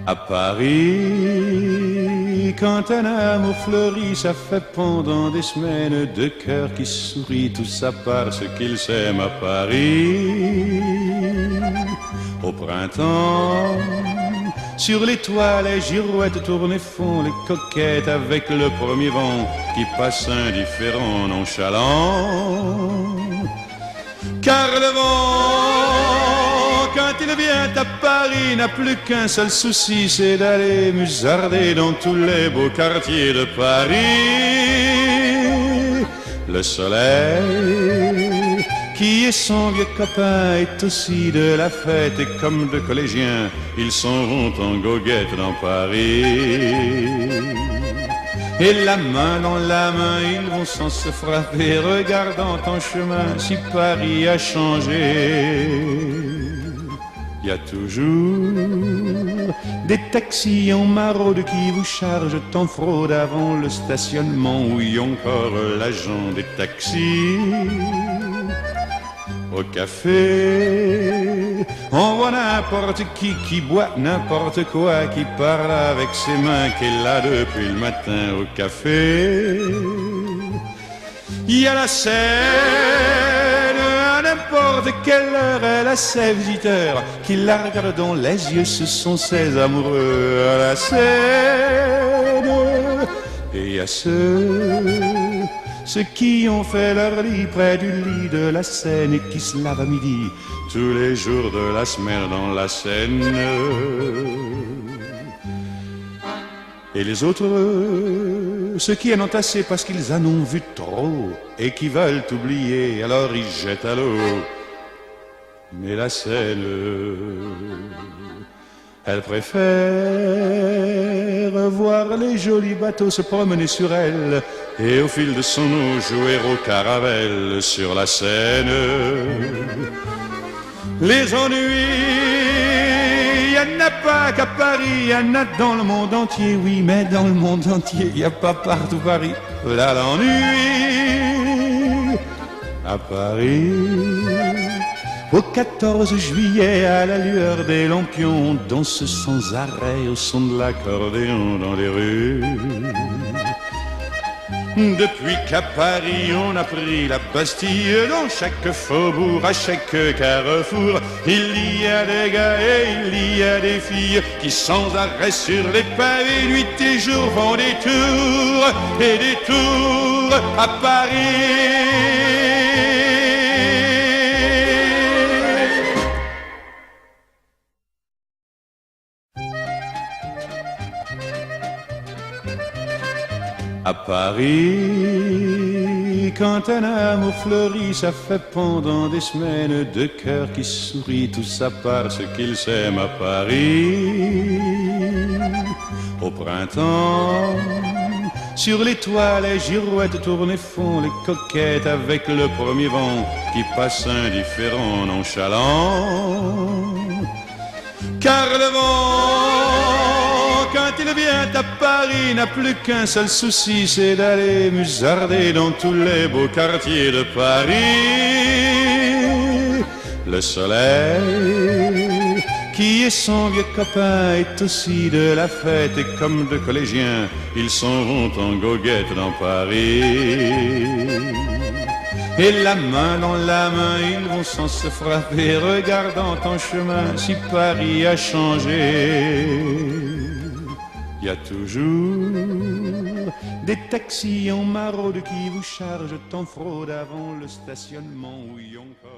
À Paris, quand un amour fleurit, ça fait pendant des semaines deux cœurs qui sourient, tout ça parce qu'ils s'aiment à Paris. Au printemps, sur les toits, les girouettes tournent et font les coquettes avec le premier vent qui passe indifférent, nonchalant. Car le vent, quand il vient à Paris, n'a plus qu'un seul souci, c'est d'aller musarder dans tous les beaux quartiers de Paris. Le soleil, qui est son vieux copain, est aussi de la fête, et comme deux collégiens, ils s'en vont en goguette dans Paris. Et la main dans la main, ils vont sans se frapper, regardant en chemin si Paris a changé. Il y a toujours des taxis en maraude qui vous chargent en fraude avant le stationnement, où y a encore l'agent des taxis. Au café, on voit n'importe qui boit n'importe quoi, qui parle avec ses mains, qui est là depuis le matin au café. Il y a la scène, à n'importe quelle heure, elle a ses visiteurs qui la regardent dans les yeux, ce sont ses amoureux à la scène. Et il y a ceux qui ont fait leur lit près du lit de la Seine et qui se lavent à midi tous les jours de la semaine dans la Seine. Et les autres, ceux qui en ont assez parce qu'ils en ont vu trop et qui veulent oublier, alors ils jettent à l'eau. Mais la Seine, elle préfère voir les jolis bateaux se promener sur elle et au fil de son eau jouer au caravelle sur la Seine. Les ennuis, y en a pas qu'à Paris, y en a dans le monde entier, oui, mais dans le monde entier, y a pas partout Paris. Là l'ennui à Paris. Au 14 juillet, à la lueur des lampions, on danse sans arrêt au son de l'accordéon dans les rues. Depuis qu'à Paris on a pris la Bastille, dans chaque faubourg, à chaque carrefour, il y a des gars et il y a des filles qui sans arrêt sur les pavés, nuit et jour, font des tours et des tours à Paris. À Paris, quand un amour fleurit, ça fait pendant des semaines deux cœurs qui sourient, tout ça parce qu'ils s'aiment à Paris. Au printemps, sur les toits, les girouettes tournent et font les coquettes avec le premier vent qui passe indifférent, nonchalant. Car le vent, quand il vient à Paris, n'a plus qu'un seul souci, c'est d'aller musarder dans tous les beaux quartiers de Paris. Le soleil, qui est son vieux copain, est aussi de la fête, et comme deux collégiens, ils s'en vont en goguette dans Paris. Et la main dans la main, ils vont sans se frapper, regardant en chemin si Paris a changé. Il y a toujours des taxis en maraude qui vous chargent en fraude avant le stationnement, où y a encore